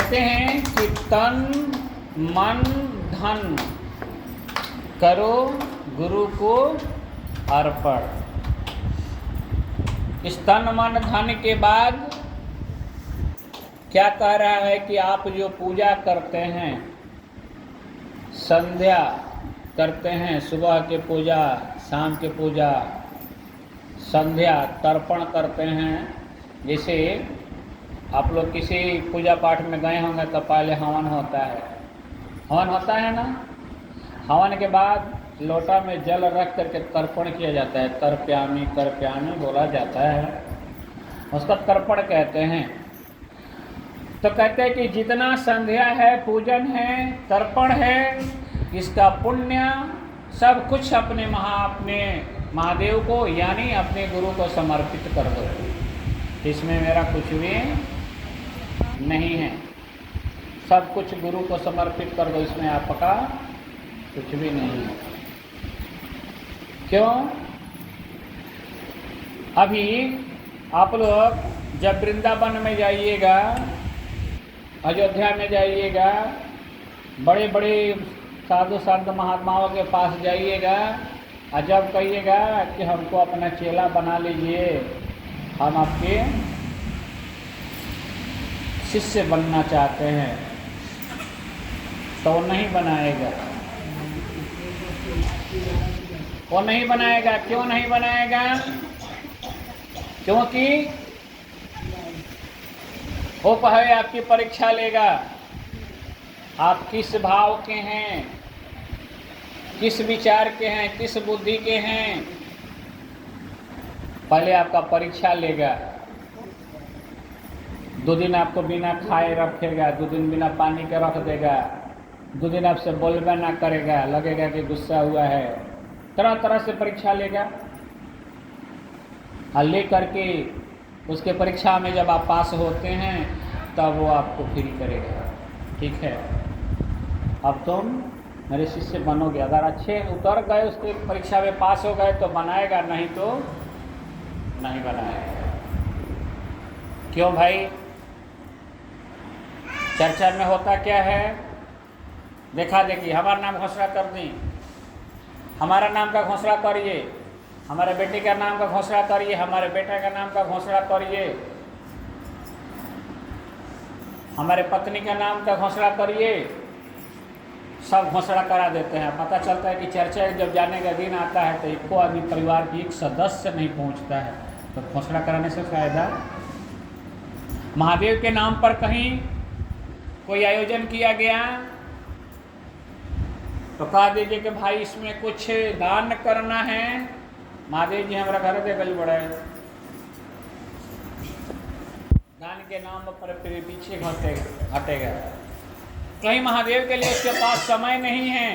कहते हैं कि तन मन धन करो गुरु को अर्पण। इस तन मन धन के बाद क्या कह रहा है कि आप जो पूजा करते हैं, संध्या करते हैं, सुबह के पूजा, शाम के पूजा, संध्या तर्पण करते हैं। जैसे आप लोग किसी पूजा पाठ में गए होंगे तो पहले हवन होता है, हवन होता है ना। हवन के बाद लोटा में जल रख करके तर्पण किया जाता है, तर्प्यामी तर्प्यामी बोला जाता है, उसका तर्पण कहते हैं। तो कहते हैं कि जितना संध्या है, पूजन है, तर्पण है, इसका पुण्य सब कुछ अपने महादेव को यानी अपने गुरु को समर्पित कर दो। इसमें मेरा कुछ भी नहीं है, सब कुछ गुरु को समर्पित कर दो, इसमें आपका कुछ भी नहीं है। क्यों? अभी आप लोग जब वृंदावन में जाइएगा, अयोध्या में जाइएगा, बड़े बड़े साधु संत महात्माओं के पास जाइएगा और जब कहिएगा कि हमको अपना चेला बना लीजिए, हम आपके शिष्य बनना चाहते हैं, तो वो नहीं बनाएगा। वो नहीं बनाएगा। क्यों नहीं बनाएगा? क्योंकि वो पहले आपकी परीक्षा लेगा, आप किस भाव के हैं, किस विचार के हैं, किस बुद्धि के हैं, पहले आपका परीक्षा लेगा। 2 दिन आपको बिना खाए रखेगा, 2 दिन बिना पानी के रख देगा, 2 दिन आपसे बोलबा ना करेगा, लगेगा कि गुस्सा हुआ है, तरह तरह से परीक्षा लेगा। और ले करके उसके परीक्षा में जब आप पास होते हैं तब वो आपको फ्री करेगा। ठीक है, अब तुम मेरे शिष्य बनोगे। अगर अच्छे उतर गए, उसके परीक्षा में पास हो गए तो बनाएगा, नहीं तो नहीं बनाएगा। क्यों भाई? चर्चा में होता क्या है? देखा देखी, हमारा नाम घोषणा कर दी, हमारा नाम का घोषणा करिए, हमारे बेटे का नाम का घोषणा करिए, हमारे बेटे का नाम का घोषणा करिए, हमारे पत्नी का नाम का घोषणा करिए, सब घोषणा करा देते हैं। पता चलता है कि चर्चा जब जाने का दिन आता है तो एको आदमी परिवार की एक सदस्य नहीं पहुंचता है, तो घोषणा कराने से फायदा। महादेव के नाम पर कहीं कोई आयोजन किया गया तो कह दीजिए कि भाई इसमें कुछ दान करना है, महादेव जी हमारा घर दे गल बड़ा है, दान के नाम पर फिर पीछे हटेगा। कहीं महादेव के लिए उसके पास समय नहीं है,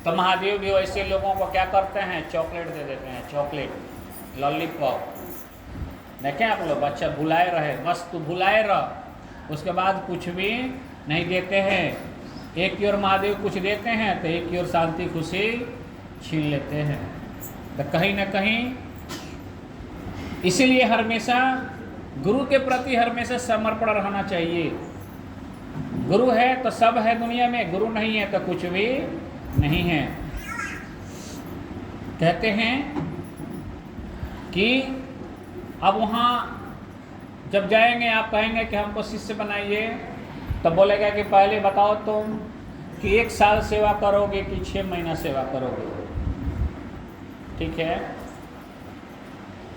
तो महादेव भी ऐसे लोगों को क्या करते हैं, चॉकलेट दे देते हैं, चॉकलेट, लॉलीपॉप। देखें आप लोग, बच्चा भुलाए रहे, बस तू भुलाए रह, उसके बाद कुछ भी नहीं देते हैं। एक की ओर महादेव कुछ देते हैं तो एक की ओर शांति खुशी छीन लेते हैं। तो कहीं ना कहीं इसीलिए हमेशा गुरु के प्रति हमेशा समर्पण रहना चाहिए। गुरु है तो सब है दुनिया में, गुरु नहीं है तो कुछ भी नहीं है। कहते हैं कि अब वहाँ जब जाएंगे, आप कहेंगे कि हमको शिष्य बनाइए, तो बोलेगा कि पहले बताओ तुम कि 1 साल सेवा करोगे कि 6 महीना सेवा करोगे। ठीक है,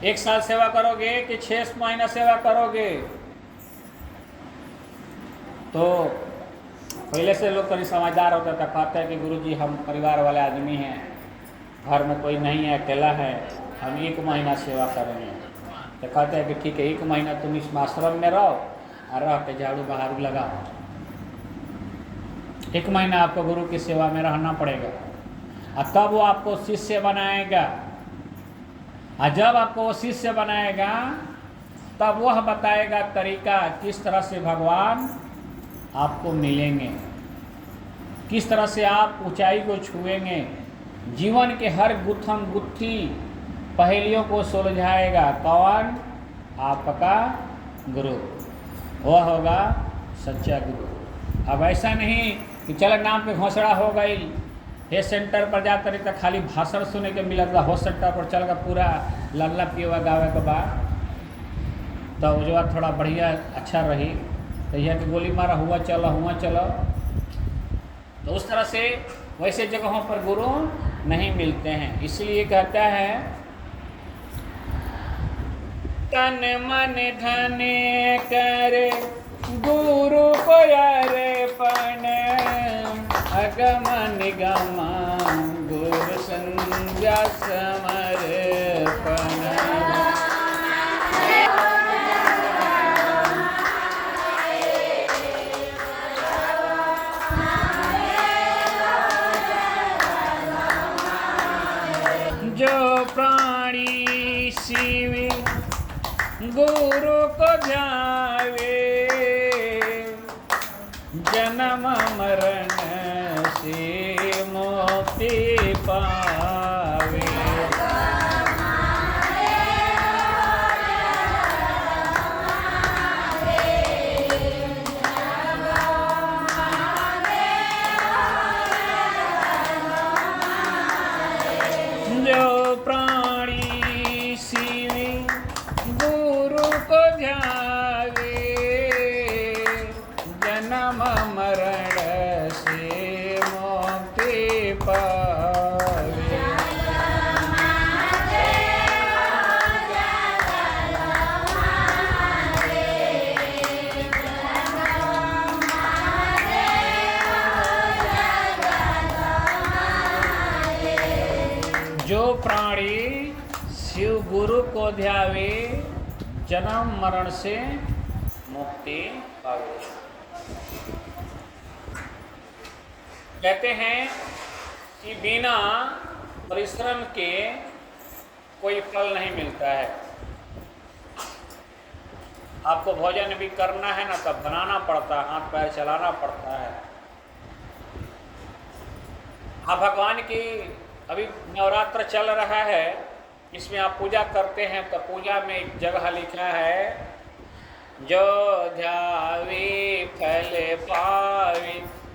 1 साल सेवा करोगे कि 6 महीना सेवा करोगे। तो पहले से लोग कहीं समझदार होता था, कहते हैं कि गुरुजी हम परिवार वाले आदमी हैं, घर में कोई नहीं है, अकेला है, हम 1 महीना सेवा करेंगे। तो कहते हैं कि ठीक है, 1 महीना तुम इस आश्रम में रहो और रह के झाड़ू बहारू लगाओ। 1 महीना आपको गुरु की सेवा में रहना पड़ेगा और तब वो आपको शिष्य बनाएगा। और जब आपको वो शिष्य बनाएगा तब वह बताएगा तरीका किस तरह से भगवान आपको मिलेंगे, किस तरह से आप ऊंचाई को छुएंगे, जीवन के हर गुत्थम गुत्थी पहेलियों को सुलझाएगा। कौन? आपका गुरु, वह होगा सच्चा गुरु। अब ऐसा नहीं कि चलो नाम पे घोषणा हो गई, हेल्थ सेंटर पर जाते रहे तो खाली भाषण सुने के मिलत बा, हेल्थ सेंटर पर चल कर पूरा लल्ला पियवा गावे के बाद तो जो बात थोड़ा बढ़िया अच्छा रही। तो यह कि गोली मारा हुआ चलो, तो उस तरह से वैसे जगहों पर गुरु नहीं मिलते हैं। इसलिए कहता है तन मन धन करे गुरु को अर्पण, अगम निगम गुरु संज्ञा समर्पण। जो प्राणी शिव गुरु को ध्यावे, जन्म मरण से मुक्ति पावे। जो प्राणी शिव गुरु को ध्यावे, जन्म मरण से मुक्ति पावे। जो प्राणी शिव गुरु को ध्यावे, जन्म मरण से मुक्ति पावे। कहते हैं कि बिना परिश्रम के कोई फल नहीं मिलता है। आपको भोजन भी करना है ना, तब बनाना पड़ता है, हाथ पैर चलाना पड़ता है। हाँ, भगवान की अभी नवरात्र चल रहा है, इसमें आप पूजा करते हैं तो पूजा में एक जगह लिखा है, जो ध्यावे फल पावे,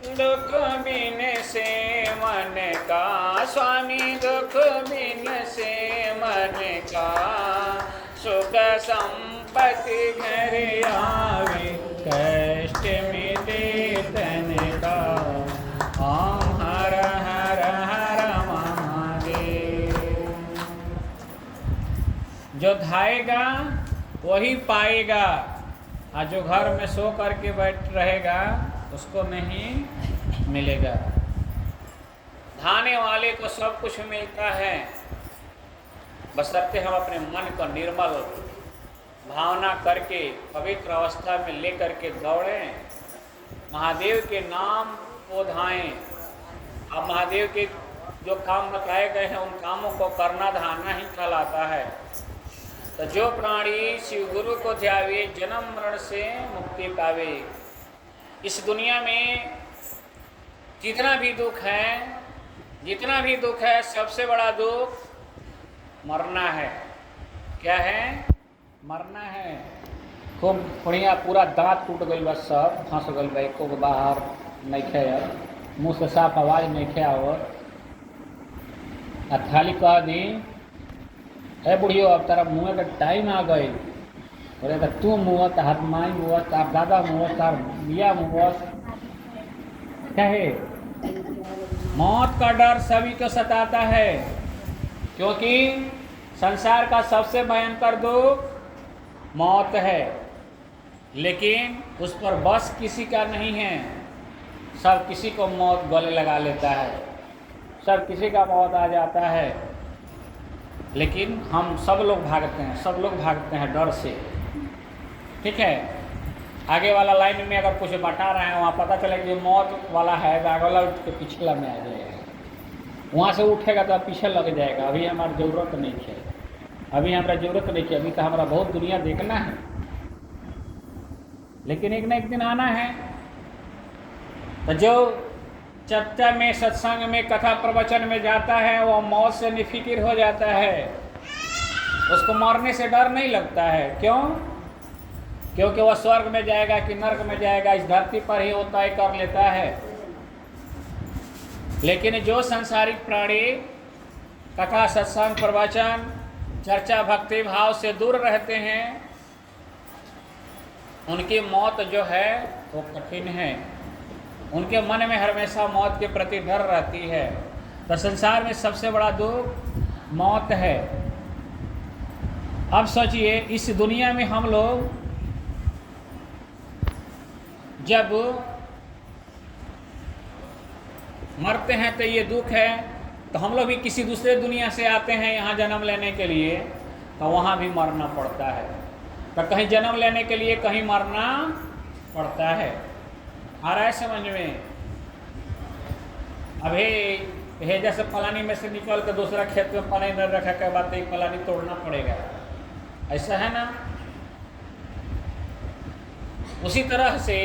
दुख बिन से मन का स्वामी, दुख बिन से मन का सुख संपत्ति घर आवे, कष्ट मिटे तन का। ओम हर हर हर महादेव। जो धाएगा वही पाएगा, और जो घर में सो करके बैठ रहेगा उसको नहीं मिलेगा। धाने वाले को सब कुछ मिलता है, बशर्ते हम अपने मन को निर्मल भावना करके पवित्र अवस्था में लेकर के दौड़ें, महादेव के नाम को धाएं। अब महादेव के जो काम बताए गए हैं उन कामों को करना धाना ही कहलाता है। तो जो प्राणी शिव गुरु को ध्यावे, जन्म मरण से मुक्ति पावे। इस दुनिया में जितना भी दुख है, सबसे बड़ा दुख मरना है। क्या है? मरना है। खूब बढ़िया पूरा दांत टूट गई, बस सब फंस गई बा, एको को बाहर नहीं खे, मुँह से साफ आवाज़ नहीं खे और खाली कह दी, है बुढ़ियो अब तारा मुँह का टाइम आ गई, बोले तो तू मुँह, तार माई मुँह, तार दादा मुँह, तार बिया मुँह। क्या है? मौत का डर सभी को सताता है, क्योंकि संसार का सबसे भयंकर दुख मौत है, लेकिन उस पर बस किसी का नहीं है। सब किसी को मौत गले लगा लेता है, सब किसी का मौत आ जाता है, लेकिन हम सब लोग भागते हैं डर से। ठीक है, आगे वाला लाइन में अगर कुछ बता रहे हैं, वहाँ पता चले कि मौत वाला है तो आगे वाला उठ के पिछला में आ जाएगा, वहाँ से उठेगा तो पीछे लग जाएगा। अभी हमारी ज़रूरत नहीं है, अभी तो हमारा बहुत दुनिया देखना है, लेकिन एक न एक दिन आना है। तो जो चर्चा में, सत्संग में, कथा प्रवचन में जाता है, वो मौत से निफिकिर हो जाता है, उसको मरने से डर नहीं लगता है। क्यों? क्योंकि वह स्वर्ग में जाएगा कि नर्क में जाएगा इस धरती पर ही वो तय कर लेता है। लेकिन जो सांसारिक प्राणी कथा सत्संग प्रवचन चर्चा भक्ति भाव से दूर रहते हैं, उनकी मौत जो है वो कठिन है। उनके मन में हमेशा मौत के प्रति डर रहती है। तो संसार में सबसे बड़ा दुख मौत है। अब सोचिए, इस दुनिया में हम लोग जब मरते हैं तो ये दुख है, तो हम लोग भी किसी दूसरे दुनिया से आते हैं यहाँ जन्म लेने के लिए, तो वहाँ भी मरना पड़ता है। तो कहीं जन्म लेने के लिए कहीं मरना पड़ता है। आ रहा है समझ में? अभी हे जैसे फलानी में से निकल कर दूसरा खेत में पानी न रखा के बाद एक फलानी तोड़ना पड़ेगा, ऐसा है ना? उसी तरह से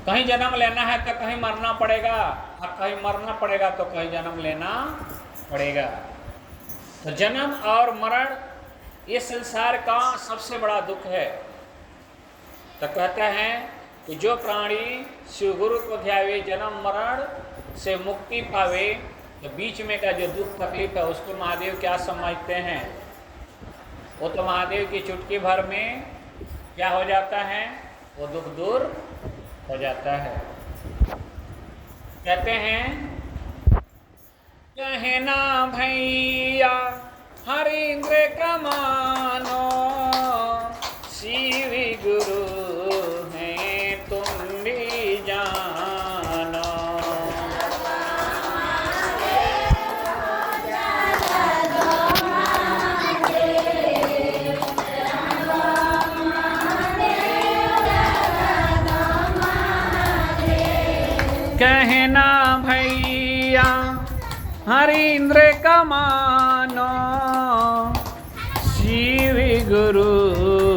कहीं जन्म लेना है तो कहीं मरना पड़ेगा, और कहीं मरना पड़ेगा तो कहीं जन्म लेना पड़ेगा। तो जन्म और मरण ये संसार का सबसे बड़ा दुख है। तो कहते हैं कि जो प्राणी शिव गुरु को ध्यावे जन्म मरण से मुक्ति पावे, तो बीच में का जो दुख तकलीफ है उसको महादेव क्या समझते हैं? वो तो महादेव की चुटकी भर में क्या हो जाता है? वो दुख दूर हो जाता है। कहते हैं कहना भैया हरिंद्र का मानो, शिव गुरु हैं तुम भी जानो। कहना भैया हरिंद्र का मानो, शिव गुरु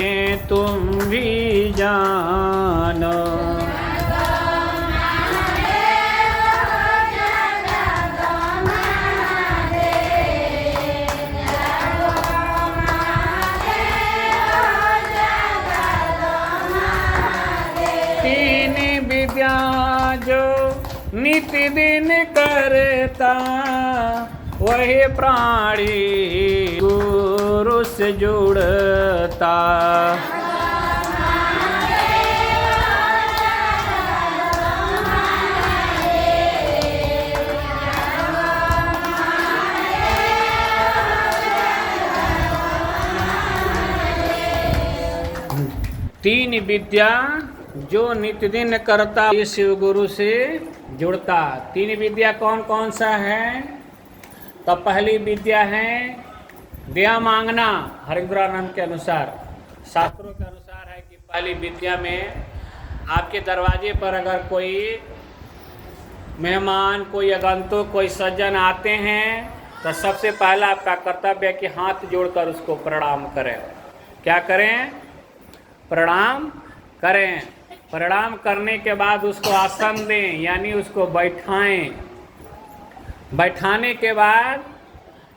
हैं तुम भी जानो। तीन विद्या जो नित्य दिन करता, वही प्राणी गुरु से जुड़ता। तीन विद्या जो नित्य दिन करता, ये शिव गुरु से जुड़ता। तीन विद्या कौन कौन सा है? तो पहली विद्या है दया मांगना। हरिद्रानंद के अनुसार, शास्त्रों के अनुसार है कि पहली विद्या में आपके दरवाजे पर अगर कोई मेहमान, कोई आगंतुक, कोई सज्जन आते हैं, तो सबसे पहला आपका कर्तव्य है कि हाथ जोड़कर उसको प्रणाम करें। क्या करें? प्रणाम करें। प्रणाम करने के बाद उसको आसन दें, यानी उसको बैठाएं। बैठाने के बाद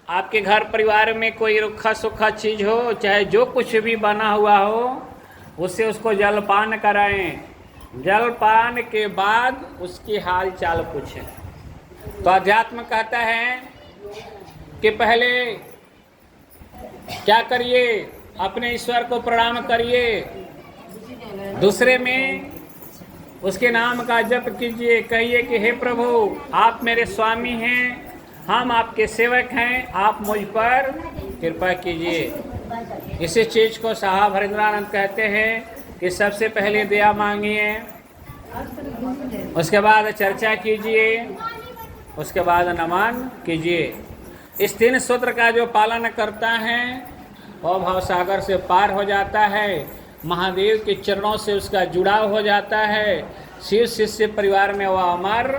आपके घर परिवार में कोई रुखा सूखा चीज़ हो, चाहे जो कुछ भी बना हुआ हो, उससे उसको जलपान कराएं। जलपान के बाद उसकी हाल चाल पूछें। तो अध्यात्म कहता है कि पहले क्या करिए? अपने ईश्वर को प्रणाम करिए। दूसरे में उसके नाम का जप कीजिए। कहिए कि हे प्रभु, आप मेरे स्वामी हैं, हम आपके सेवक हैं, आप मुझ पर कृपा कीजिए। इसी चीज़ को साहब हरिद्रानंद कहते हैं कि सबसे पहले दया मांगिए, उसके बाद चर्चा कीजिए, उसके बाद नमन कीजिए। इस तीन सूत्र का जो पालन करता है वह भवसागर से पार हो जाता है, महादेव के चरणों से उसका जुड़ाव हो जाता है, शिव शिष्य परिवार में वह अमर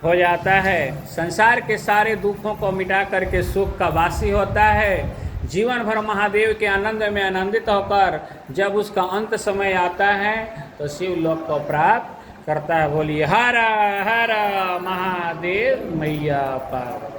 हो जाता है, संसार के सारे दुखों को मिटा करके सुख का वासी होता है। जीवन भर महादेव के आनंद में आनंदित होकर जब उसका अंत समय आता है तो शिव लोक को प्राप्त करता है। बोलिए हर हर महादेव मैया पार्वती।